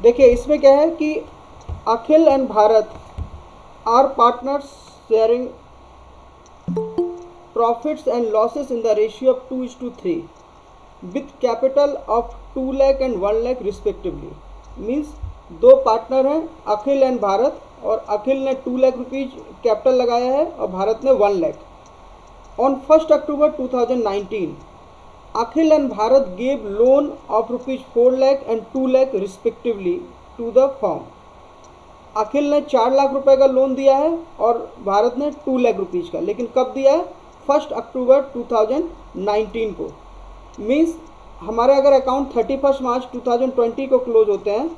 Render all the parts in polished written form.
देखिए इसमें क्या है कि Akhil and Bharat are partners sharing profits and losses in the ratio of 2:3 with capital of 2 lakh and 1 lakh respectively. Means दो पार्टनर हैं अखिल एंड भारत, और अखिल ने 2 लाख रुपीज कैपिटल लगाया है और भारत ने 1 lakh. On 1 October 2019 Akhil and Bharat gave loan of rupees 4 lakh and 2 lakh respectively to the firm. Akhil ने 4 लाख रुपए का लोन दिया है और भारत ने 2 लाख रुपीज का, लेकिन कब दिया है? 1 अक्टूबर 2019 को। मीन्स हमारे अगर अकाउंट 31 मार्च 2020 को क्लोज होते हैं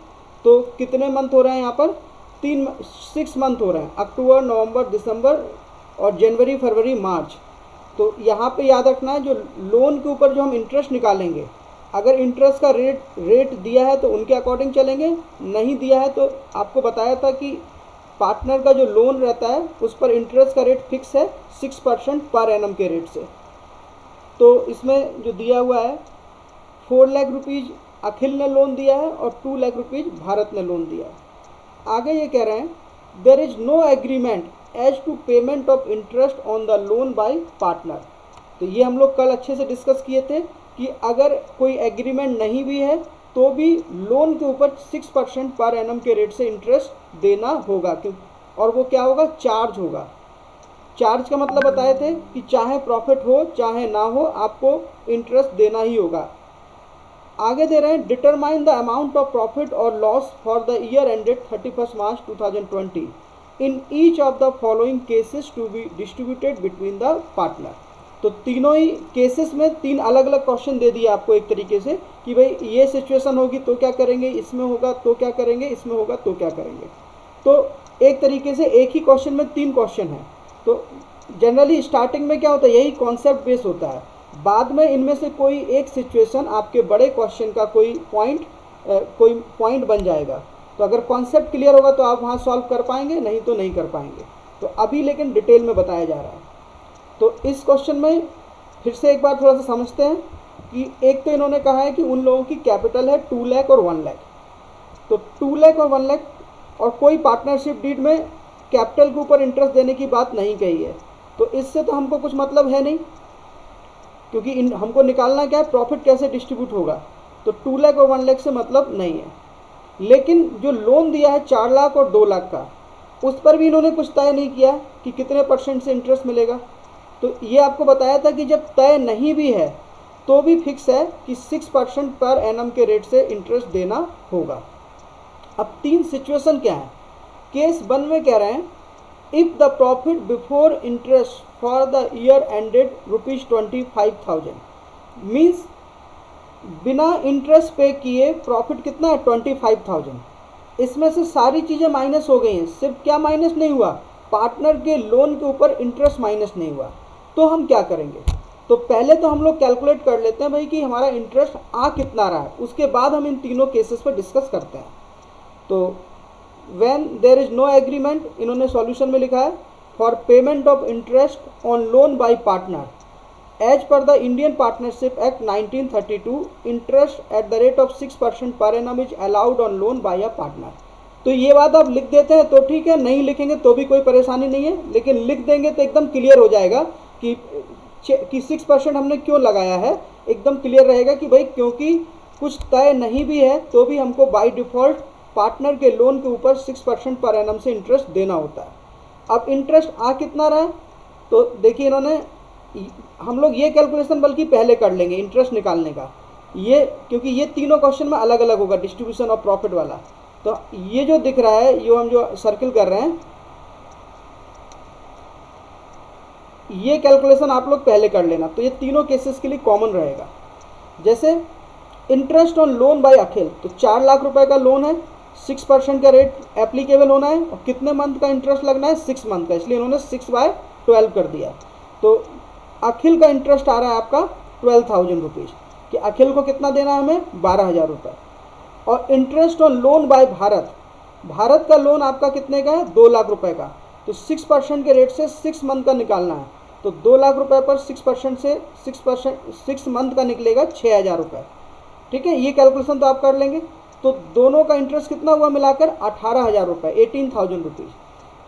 तो कितने मंथ हो रहे हैं यहाँ पर? 6 मंथ हो रहे हैं, अक्टूबर, नवंबर, दिसंबर और जनवरी, फरवरी, मार्च। तो यहाँ पे याद रखना है जो लोन के ऊपर जो हम इंटरेस्ट निकालेंगे, अगर इंटरेस्ट का रेट दिया है तो उनके अकॉर्डिंग चलेंगे, नहीं दिया है तो आपको बताया था कि पार्टनर का जो लोन रहता है उस पर इंटरेस्ट का रेट फिक्स है 6% पर एनम के रेट से। तो इसमें जो दिया हुआ है 4 लाख रुपीज़ अखिल ने लोन दिया है और 2 लाख रुपीज़ भारत ने लोन दिया है। आगे ये कह रहे हैं there is no agreement as to payment of interest on the loan by partner. तो ये हम लोग कल अच्छे से डिस्कस किए थे कि अगर कोई एग्रीमेंट नहीं भी है तो भी लोन के ऊपर 6% पर एनम के रेट से इंटरेस्ट देना होगा, क्यों? और वो क्या होगा? चार्ज होगा। चार्ज का मतलब बताए थे कि चाहे प्रॉफिट हो चाहे ना हो आपको इंटरेस्ट देना ही होगा। आगे दे रहे हैं determine the amount of profit और loss for the year ended 31 March 2020 in each of the following cases to be distributed between the partner. तो तीनों ही केसेस में 3 अलग अलग क्वेश्चन दे दिए आपको एक तरीके से कि भाई ये सिचुएशन होगी तो क्या करेंगे, इसमें होगा तो क्या करेंगे, इसमें होगा तो क्या करेंगे। तो एक तरीके से एक ही क्वेश्चन में 3 क्वेश्चन हैं। तो जनरली स्टार्टिंग में क्या होता है, यही कॉन्सेप्ट बेस होता है। बाद में इनमें से कोई एक सिचुएशन आपके बड़े क्वेश्चन का कोई पॉइंट बन जाएगा। तो अगर कॉन्सेप्ट क्लियर होगा तो आप वहाँ सॉल्व कर पाएंगे, नहीं तो नहीं कर पाएंगे। तो अभी लेकिन डिटेल में बताया जा रहा है। तो इस क्वेश्चन में फिर से एक बार थोड़ा सा समझते हैं कि एक तो इन्होंने कहा है कि उन लोगों की कैपिटल है 2 लाख और 1 लाख। तो 2 लाख और 1 लाख और कोई पार्टनरशिप डीड में कैपिटल के ऊपर इंटरेस्ट देने की बात नहीं कही है। तो इससे तो हमको कुछ मतलब है नहीं, क्योंकि हमको निकालना क्या है, प्रॉफिट कैसे डिस्ट्रीब्यूट होगा। तो 2 लाख और 1 लाख से मतलब नहीं है। लेकिन जो लोन दिया है 4 लाख और 2 लाख का, उस पर भी इन्होंने कुछ तय नहीं किया कि कितने % से इंटरेस्ट मिलेगा। तो ये आपको बताया था कि जब तय नहीं भी है तो भी फिक्स है कि 6% पर एनम के रेट से इंटरेस्ट देना होगा। अब 3 सिचुएशन क्या है? केस 1 में कह रहे हैं if the profit before interest for the year ended ₹25,000। Means बिना इंटरेस्ट पे किए प्रॉफिट कितना है? 25,000। इसमें से सारी चीज़ें माइनस हो गई हैं, सिर्फ क्या माइनस नहीं हुआ? पार्टनर के लोन के ऊपर इंटरेस्ट माइनस नहीं हुआ। तो हम क्या करेंगे? तो पहले तो हम लोग कैलकुलेट कर लेते हैं भाई कि हमारा इंटरेस्ट आ कितना रहा है, उसके बाद हम इन तीनों केसेस पर डिस्कस करते हैं। तो when there is no agreement, इन्होंने सॉल्यूशन में लिखा है for payment of interest on loan by partner as per the Indian partnership act 1932 interest at the rate of 6% per annum is allowed on loan by a partner. तो ये बात आप लिख देते हैं तो ठीक है, नहीं लिखेंगे तो भी कोई परेशानी नहीं है, लेकिन लिख देंगे तो एकदम क्लियर हो जाएगा कि 6% हमने क्यों लगाया है। एकदम क्लियर रहेगा कि भाई क्योंकि कुछ तय नहीं भी है तो भी हमको बाय डिफ़ॉल्ट पार्टनर के लोन के ऊपर 6% पर एनम से इंटरेस्ट देना होता है। अब इंटरेस्ट आ कितना रहा है? तो देखिए इन्होंने, हम लोग ये कैलकुलेशन बल्कि पहले कर लेंगे इंटरेस्ट निकालने का, ये क्योंकि ये तीनों क्वेश्चन में अलग अलग होगा डिस्ट्रीब्यूशन ऑफ प्रॉफिट वाला। तो ये जो दिख रहा है, ये हम जो सर्किल कर रहे हैं, ये कैलकुलेशन आप लोग पहले कर लेना। तो ये तीनों केसेस के लिए कॉमन रहेगा। जैसे इंटरेस्ट ऑन लोन बाय अखिल, तो 4 लाख रुपए का लोन है, 6% का रेट एप्लीकेबल होना है और कितने मंथ का इंटरेस्ट लगना है? 6 मंथ का, इसलिए इन्होंने 6/12 कर दिया। तो अखिल का इंटरेस्ट आ रहा है आपका 12,000 रुपीज़, कि अखिल को कितना देना है हमें? 12,000 रुपये। और interest on loan bye Bharat, Bharat का लोन आपका कितने का है? 2 लाख रुपए का। तो 6% के रेट से 6 मंथ का निकालना है। तो 2 लाख रुपए पर 6% से 6 मंथ का निकलेगा 6,000 रुपये। ठीक है, ये कैलकुलेशन तो आप कर लेंगे। तो दोनों का इंटरेस्ट कितना हुआ मिलाकर 18,000 रुपये, 18,000 रुपीज़।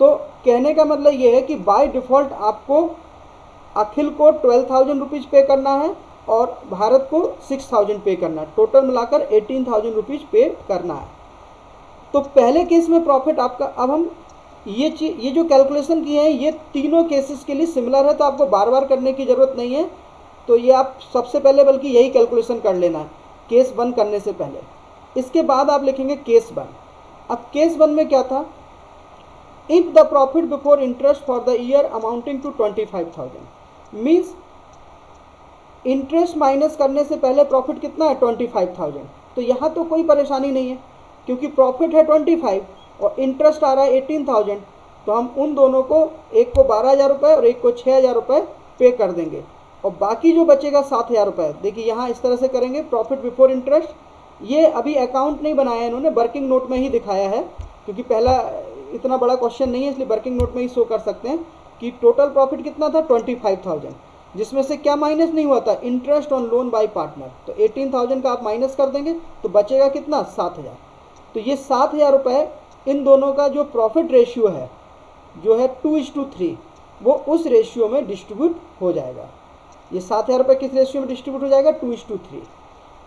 तो कहने का मतलब ये है कि बाय डिफ़ॉल्ट आपको अखिल को 12,000 रुपीज़ पे करना है और भारत को 6,000 पे करना है, टोटल मिलाकर 18,000 रुपीज़ पे करना है। तो पहले केस में प्रॉफिट आपका, अब हम ये जो कैलकुलेशन किए हैं ये तीनों केसेस के लिए सिमिलर है, तो आपको बार बार करने की ज़रूरत नहीं है। तो ये आप सबसे पहले बल्कि यही कैलकुलेशन कर लेना है केस 1 करने से पहले। इसके बाद आप लिखेंगे केस 1। अब केस 1 में क्या था, if the profit before interest for the year amounting to 25,000, means interest minus करने से पहले प्रॉफिट कितना है 25,000। तो यहाँ तो कोई परेशानी नहीं है क्योंकि प्रॉफिट है 25 और इंटरेस्ट आ रहा है 18,000। तो हम उन दोनों को, एक को 12,000 रुपये और एक को 6,000 रुपये पे कर देंगे और बाकी जो बचेगा 7,000 रुपये। देखिए यहाँ इस तरह से करेंगे प्रॉफिट बिफोर इंटरेस्ट। ये अभी अकाउंट नहीं बनाया है इन्होंने, वर्किंग नोट में ही दिखाया है क्योंकि पहला इतना बड़ा क्वेश्चन नहीं है, इसलिए वर्किंग नोट में ही शो कर सकते हैं कि टोटल प्रॉफिट कितना था 25,000, जिसमें से क्या माइनस नहीं हुआ था, interest on loan by partner. तो 18,000 का आप माइनस कर देंगे तो बचेगा कितना 7,000। तो ये 7,000 रुपये इन दोनों का जो प्रॉफिट रेशियो है जो है 2:3, वो उस रेशियो में डिस्ट्रीब्यूट हो जाएगा। ये 7,000 रुपये किस रेशियो में डिस्ट्रीब्यूट हो जाएगा 2:3।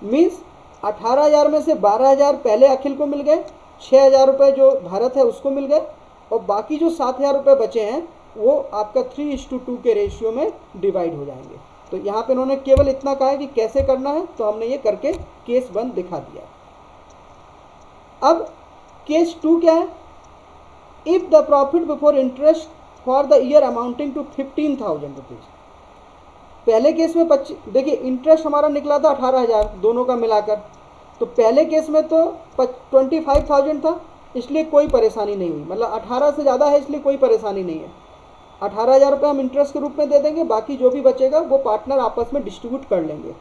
मीन्स 18,000 में से 12,000 पहले अखिल को मिल गए, 6,000 रुपये जो भारत है उसको मिल गए और बाकी जो 7,000 रुपये बचे हैं वो आपका 3:2 के रेशियो में डिवाइड हो जाएंगे। तो यहाँ पे इन्होंने केवल इतना कहा है कि कैसे करना है, तो हमने ये करके केस 1 दिखा दिया। अब केस 2 क्या है, if the profit before interest for the year amounting to 15,000 rupees. पहले केस में देखिए इंटरेस्ट हमारा निकला था 18,000 दोनों का मिलाकर, तो पहले केस में तो 25,000 था इसलिए कोई परेशानी नहीं हुई, मतलब 18 से ज़्यादा है इसलिए कोई परेशानी नहीं है। 18,000 रुपये हम इंटरेस्ट के रूप में दे देंगे, बाकी जो भी बचेगा वो पार्टनर आपस में डिस्ट्रीब्यूट कर लेंगे।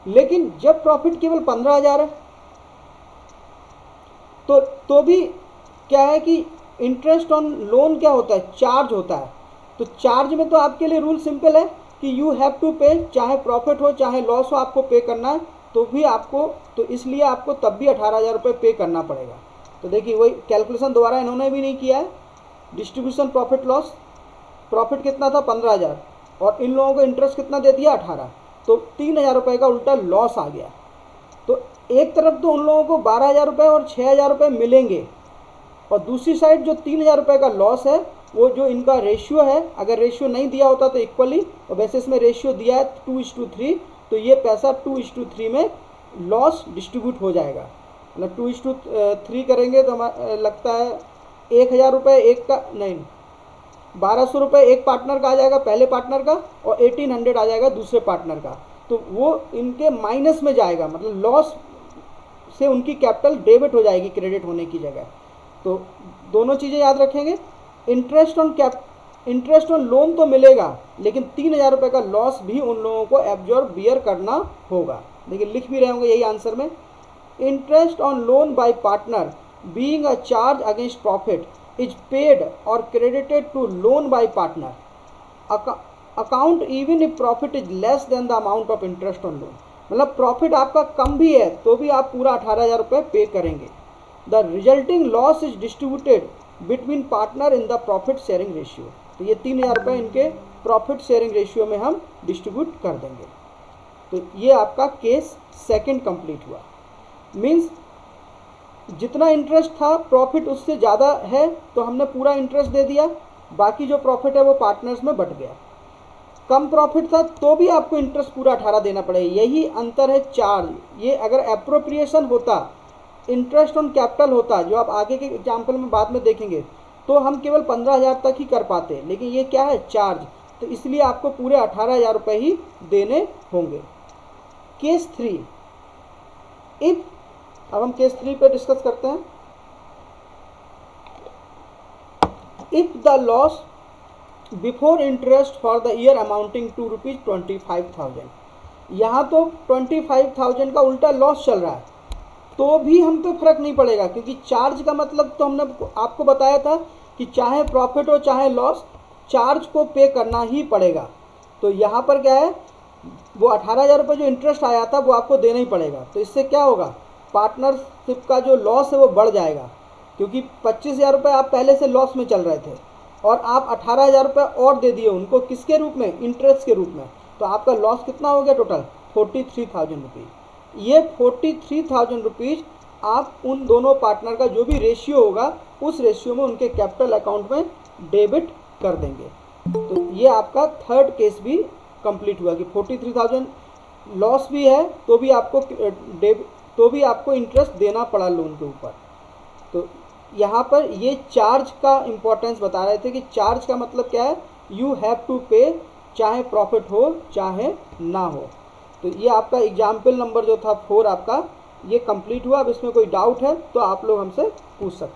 लेकिन जब प्रॉफिट केवल 15,000 है तो भी क्या है कि इंटरेस्ट ऑन लोन क्या होता है, चार्ज होता है। तो चार्ज में तो आपके लिए रूल सिंपल है कि यू हैव टू पे, चाहे प्रॉफिट हो चाहे लॉस हो आपको पे करना है, तो भी आपको, तो इसलिए आपको तब भी 18,000 रुपये पे करना पड़ेगा। तो देखिए वही कैलकुलेशन दोबारा इन्होंने भी नहीं किया है, डिस्ट्रीब्यूशन प्रॉफिट लॉस, प्रॉफिट कितना था 15,000 और इन लोगों को इंटरेस्ट कितना दे दिया 18, तो 3,000 रुपये का उल्टा लॉस आ गया। तो एक तरफ तो उन लोगों को 12,000 रुपये और 6,000 रुपये मिलेंगे और दूसरी साइड जो 3,000 रुपये का लॉस है वो जो इनका रेशियो है, अगर रेशियो नहीं दिया होता तो इक्वली, और वैसे इसमें रेशियो दिया है 2:3, तो ये पैसा 2:3 में लॉस डिस्ट्रीब्यूट हो जाएगा। मतलब 2:3 करेंगे तो हमारा लगता है 1,000 रुपये एक का, नहीं 1,200 रुपये एक पार्टनर का आ जाएगा पहले पार्टनर का और 1,800 आ जाएगा दूसरे पार्टनर का। तो वो इनके माइनस में जाएगा, मतलब लॉस से उनकी कैपिटल डेबिट हो जाएगी क्रेडिट होने की जगह। तो दोनों चीज़ें याद रखेंगे, इंटरेस्ट ऑन लोन तो मिलेगा लेकिन 3,000 रुपये का लॉस भी उन लोगों को एब्जॉर्ब बियर करना होगा। देखिए लिख भी रहे होंगे यही आंसर में, interest on loan by partner being a charge against profit is paid और credited to loan by partner account even if profit is less than the amount of interest on loan. मतलब profit आपका कम भी है तो भी आप पूरा 18,000 रुपये पे करेंगे। The resulting loss is distributed between partner in the profit sharing ratio. तो ये 3,000 रुपये इनके प्रॉफिट शेयरिंग रेशियो में हम डिस्ट्रीब्यूट कर देंगे। तो ये आपका केस 2 कंप्लीट हुआ। मीन्स जितना इंटरेस्ट था प्रॉफिट उससे ज़्यादा है तो हमने पूरा इंटरेस्ट दे दिया, बाकी जो प्रॉफिट है वो पार्टनर्स में बट गया। कम प्रॉफिट था तो भी आपको इंटरेस्ट पूरा 18 देना पड़ेगा, यही अंतर है चार्ज। ये अगर एप्रोप्रिएशन होता, इंटरेस्ट ऑन कैपिटल होता, जो आप आगे के एग्जाम्पल में बाद में देखेंगे, तो हम केवल 15,000 तक ही कर पाते, लेकिन ये क्या है चार्ज, तो इसलिए आपको पूरे 18,000 रुपये ही देने होंगे। केस 3, इफ, अब हम केस 3 पे डिस्कस करते हैं। If the loss before interest for the year amounting to ₹25,000, यहाँ तो 25,000 का उल्टा लॉस चल रहा है तो भी हम पे फर्क नहीं पड़ेगा क्योंकि चार्ज का मतलब तो हमने आपको बताया था कि चाहे प्रॉफिट हो चाहे लॉस, चार्ज को पे करना ही पड़ेगा। तो यहाँ पर क्या है, वो 18,000 रुपये जो इंटरेस्ट आया था वो आपको देना ही पड़ेगा। तो इससे क्या होगा, पार्टनरशिप का जो लॉस है वो बढ़ जाएगा, क्योंकि 25,000 रुपये आप पहले से लॉस में चल रहे थे और आप 18,000 रुपये और दे दिए उनको, किसके रूप में, इंटरेस्ट के रूप में। तो आपका लॉस कितना हो गया टोटल, 43,000 रुपीज़। ये 43,000 रुपीज़ आप उन दोनों पार्टनर का जो भी रेशियो होगा उस रेशियो में उनके कैपिटल अकाउंट में डेबिट कर देंगे। तो ये आपका थर्ड केस भी कंप्लीट हुआ कि 43,000 लॉस भी है तो भी आपको इंटरेस्ट देना पड़ा लोन के ऊपर। तो यहाँ पर ये चार्ज का इम्पोर्टेंस बता रहे थे कि चार्ज का मतलब क्या है, यू हैव टू पे, चाहे प्रॉफिट हो चाहे ना हो। तो ये आपका एग्जाम्पल नंबर जो था 4 आपका ये कंप्लीट हुआ। अब इसमें कोई डाउट है तो आप लोग हमसे पूछ सकते हैं।